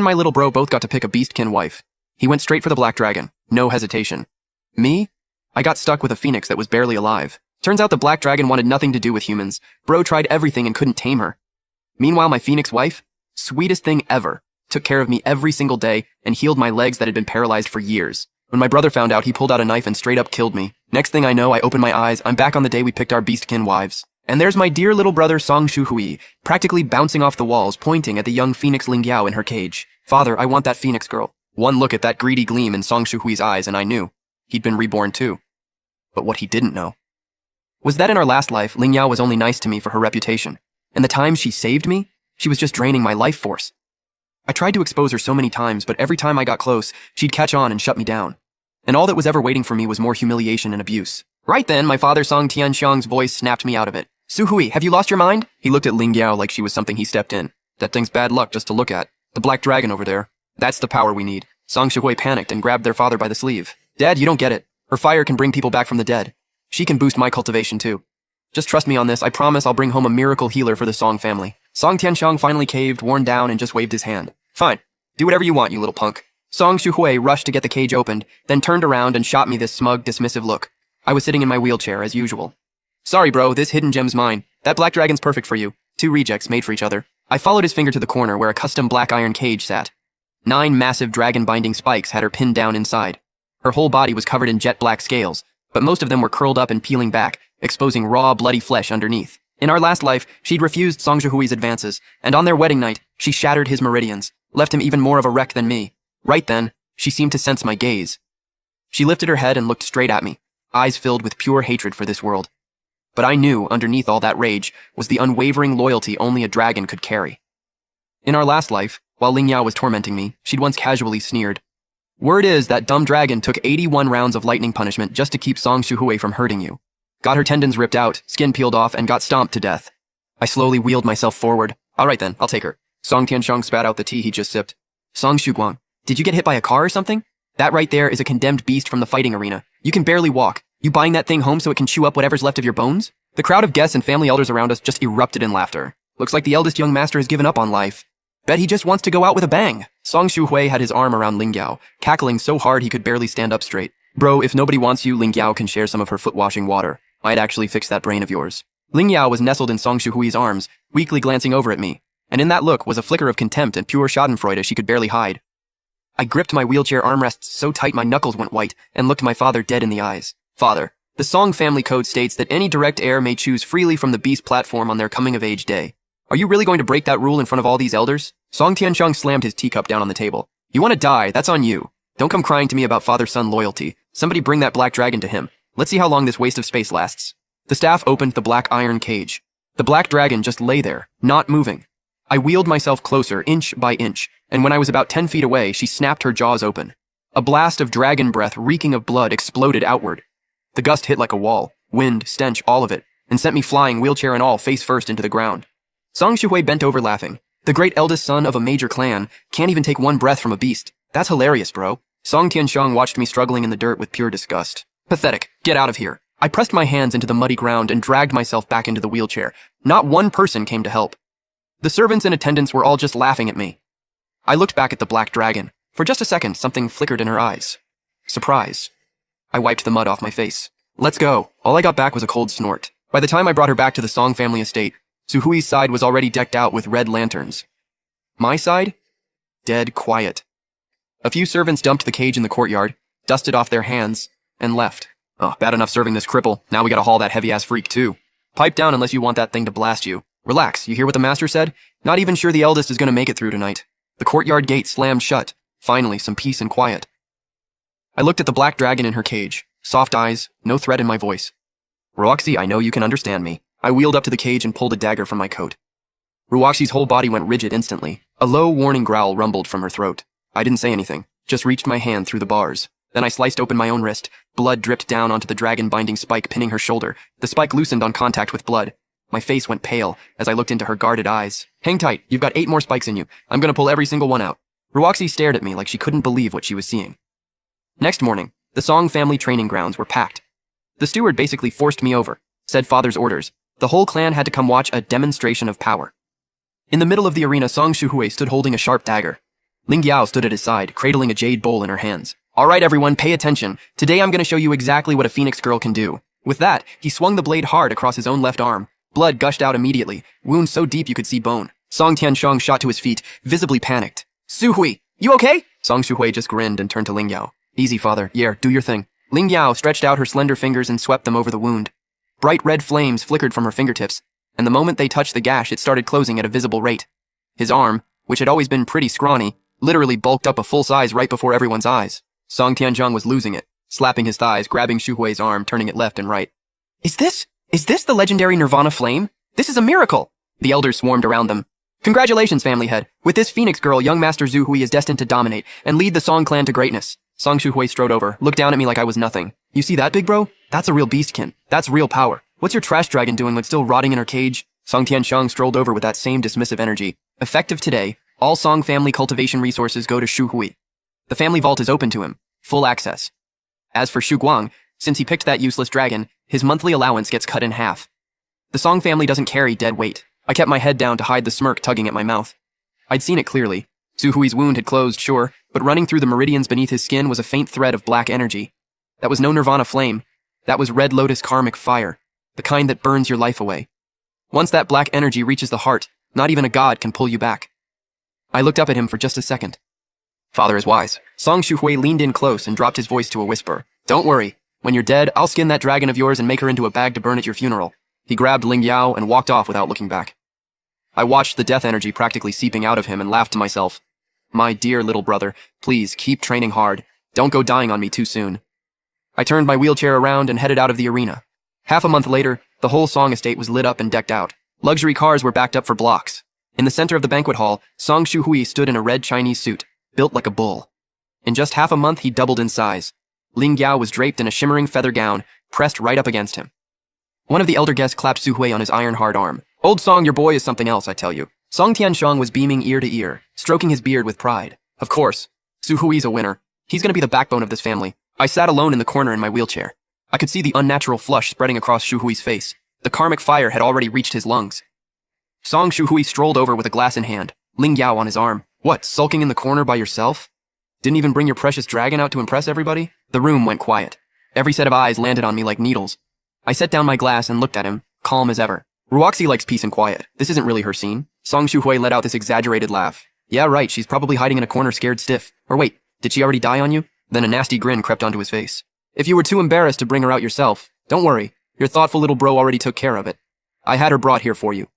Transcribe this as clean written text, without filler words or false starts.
and my little bro both got to pick a beastkin wife. He went straight for the black dragon, no hesitation. Me? I got stuck with a phoenix that was barely alive. Turns out the black dragon wanted nothing to do with humans. Bro tried everything and couldn't tame her. Meanwhile, my phoenix wife, sweetest thing ever, took care of me every single day and healed my legs that had been paralyzed for years. When my brother found out, he pulled out a knife and straight up killed me. Next thing I know, I open my eyes, I'm back on the day we picked our beastkin wives. And there's my dear little brother Song Shuhui, practically bouncing off the walls, pointing at the young phoenix Ling Yao in her cage. Father, I want that phoenix girl. One look at that greedy gleam in Song Shuhui's eyes and I knew. He'd been reborn too. But what he didn't know was that in our last life, Ling Yao was only nice to me for her reputation. And the times she saved me, she was just draining my life force. I tried to expose her so many times, but every time I got close, she'd catch on and shut me down. And all that was ever waiting for me was more humiliation and abuse. Right then, my father Song Tianxiang's voice snapped me out of it. Suhui, have you lost your mind? He looked at Ling Yao like she was something he stepped in. That thing's bad luck just to look at. The black dragon over there. That's the power we need. Song Shuhui panicked and grabbed their father by the sleeve. Dad, you don't get it. Her fire can bring people back from the dead. She can boost my cultivation too. Just trust me on this. I promise I'll bring home a miracle healer for the Song family. Song Tianxiang finally caved, worn down, and just waved his hand. Fine. Do whatever you want, you little punk. Song Shuhui rushed to get the cage opened, then turned around and shot me this smug, dismissive look. I was sitting in my wheelchair, as usual. Sorry, bro, this hidden gem's mine. That black dragon's perfect for you. 2 rejects made for each other. I followed his finger to the corner where a custom black iron cage sat. 9 massive dragon-binding spikes had her pinned down inside. Her whole body was covered in jet black scales, but most of them were curled up and peeling back, exposing raw, bloody flesh underneath. In our last life, she'd refused Song Shuhui's advances, and on their wedding night, she shattered his meridians, left him even more of a wreck than me. Right then, she seemed to sense my gaze. She lifted her head and looked straight at me, eyes filled with pure hatred for this world. But I knew, underneath all that rage, was the unwavering loyalty only a dragon could carry. In our last life, while Ling Yao was tormenting me, she'd once casually sneered. Word is that dumb dragon took 81 rounds of lightning punishment just to keep Song Shuhui from hurting you. Got her tendons ripped out, skin peeled off, and got stomped to death. I slowly wheeled myself forward. Alright then, I'll take her. Song Tianxiang spat out the tea he just sipped. Song Shuguang, did you get hit by a car or something? That right there is a condemned beast from the fighting arena. You can barely walk. You buying that thing home so it can chew up whatever's left of your bones? The crowd of guests and family elders around us just erupted in laughter. Looks like the eldest young master has given up on life. Bet he just wants to go out with a bang. Song Shuhui had his arm around Ling Yao, cackling so hard he could barely stand up straight. Bro, if nobody wants you, Ling Yao can share some of her foot-washing water. I'd actually fix that brain of yours. Ling Yao was nestled in Song Shuhui's arms, weakly glancing over at me, and in that look was a flicker of contempt and pure schadenfreude she could barely hide. I gripped my wheelchair armrests so tight my knuckles went white and looked my father dead in the eyes. Father, the Song family code states that any direct heir may choose freely from the beast platform on their coming-of-age day. Are you really going to break that rule in front of all these elders? Song Tianxiang slammed his teacup down on the table. You want to die, that's on you. Don't come crying to me about father-son loyalty. Somebody bring that black dragon to him. Let's see how long this waste of space lasts. The staff opened the black iron cage. The black dragon just lay there, not moving. I wheeled myself closer, inch by inch, and when I was about 10 feet away, she snapped her jaws open. A blast of dragon breath reeking of blood exploded outward. The gust hit like a wall, wind, stench, all of it, and sent me flying, wheelchair and all, face first into the ground. Song Shuhui bent over laughing. The great eldest son of a major clan can't even take one breath from a beast. That's hilarious, bro. Song Tianxiang watched me struggling in the dirt with pure disgust. Pathetic. Get out of here. I pressed my hands into the muddy ground and dragged myself back into the wheelchair. Not one person came to help. The servants and attendants were all just laughing at me. I looked back at the black dragon. For just a second, something flickered in her eyes. Surprise. I wiped the mud off my face. Let's go. All I got back was a cold snort. By the time I brought her back to the Song family estate, Suhui's side was already decked out with red lanterns. My side? Dead quiet. A few servants dumped the cage in the courtyard, dusted off their hands, and left. Oh, bad enough serving this cripple. Now we gotta haul that heavy-ass freak, too. Pipe down unless you want that thing to blast you. Relax, you hear what the master said? Not even sure the eldest is gonna make it through tonight. The courtyard gate slammed shut. Finally, some peace and quiet. I looked at the black dragon in her cage. Soft eyes, no threat in my voice. Ruoxi, I know you can understand me. I wheeled up to the cage and pulled a dagger from my coat. Ruoxi's whole body went rigid instantly. A low, warning growl rumbled from her throat. I didn't say anything, just reached my hand through the bars. Then I sliced open my own wrist. Blood dripped down onto the dragon-binding spike pinning her shoulder. The spike loosened on contact with blood. My face went pale as I looked into her guarded eyes. Hang tight, you've got 8 more spikes in you. I'm gonna pull every single one out. Ruoxi stared at me like she couldn't believe what she was seeing. Next morning, the Song family training grounds were packed. The steward basically forced me over, said father's orders. The whole clan had to come watch a demonstration of power. In the middle of the arena, Song Shuhui stood holding a sharp dagger. Ling Yao stood at his side, cradling a jade bowl in her hands. All right, everyone, pay attention. Today I'm going to show you exactly what a phoenix girl can do. With that, he swung the blade hard across his own left arm. Blood gushed out immediately, wound so deep you could see bone. Song Tianshong shot to his feet, visibly panicked. Su Hui, you okay? Song Shuhui just grinned and turned to Ling Yao. Easy, father. Yeah, do your thing. Ling Yao stretched out her slender fingers and swept them over the wound. Bright red flames flickered from her fingertips, and the moment they touched the gash, it started closing at a visible rate. His arm, which had always been pretty scrawny, literally bulked up a full size right before everyone's eyes. Song Tianzhong was losing it, slapping his thighs, grabbing Shu Hui's arm, turning it left and right. Is this the legendary Nirvana flame? This is a miracle! The elders swarmed around them. Congratulations, family head. With this phoenix girl, young Master Zhu Hui is destined to dominate and lead the Song clan to greatness. Song Shu Hui strode over, looked down at me like I was nothing. You see that, big bro? That's a real beastkin. That's real power. What's your trash dragon doing when still rotting in her cage? Song Tianshong strolled over with that same dismissive energy. Effective today, all Song family cultivation resources go to Shu Hui. The family vault is open to him. Full access. As for Shu Guang, since he picked that useless dragon, his monthly allowance gets cut in half. The Song family doesn't carry dead weight. I kept my head down to hide the smirk tugging at my mouth. I'd seen it clearly. Zhu Hui's wound had closed, sure, but running through the meridians beneath his skin was a faint thread of black energy. That was no Nirvana flame. That was Red Lotus karmic fire, the kind that burns your life away. Once that black energy reaches the heart, not even a god can pull you back. I looked up at him for just a second. Father is wise. Song Shuhui leaned in close and dropped his voice to a whisper. Don't worry. When you're dead, I'll skin that dragon of yours and make her into a bag to burn at your funeral. He grabbed Ling Yao and walked off without looking back. I watched the death energy practically seeping out of him and laughed to myself. My dear little brother, please keep training hard. Don't go dying on me too soon. I turned my wheelchair around and headed out of the arena. Half a month later, the whole Song estate was lit up and decked out. Luxury cars were backed up for blocks. In the center of the banquet hall, Song Shuhui stood in a red Chinese suit, built like a bull. In just half a month, he doubled in size. Ling Yao was draped in a shimmering feather gown, pressed right up against him. One of the elder guests clapped Su Hui on his iron-hard arm. Old Song, your boy is something else, I tell you. Song Tianshong was beaming ear to ear, stroking his beard with pride. Of course. Su Hui's a winner. He's gonna be the backbone of this family. I sat alone in the corner in my wheelchair. I could see the unnatural flush spreading across Shu Hui's face. The karmic fire had already reached his lungs. Song Shu Hui strolled over with a glass in hand, Ling Yao on his arm. What, sulking in the corner by yourself? Didn't even bring your precious dragon out to impress everybody? The room went quiet. Every set of eyes landed on me like needles. I set down my glass and looked at him, calm as ever. Ruoxi likes peace and quiet. This isn't really her scene. Song Shuhui let out this exaggerated laugh. Yeah, right, she's probably hiding in a corner scared stiff. Or wait, did she already die on you? Then a nasty grin crept onto his face. If you were too embarrassed to bring her out yourself, don't worry. Your thoughtful little bro already took care of it. I had her brought here for you.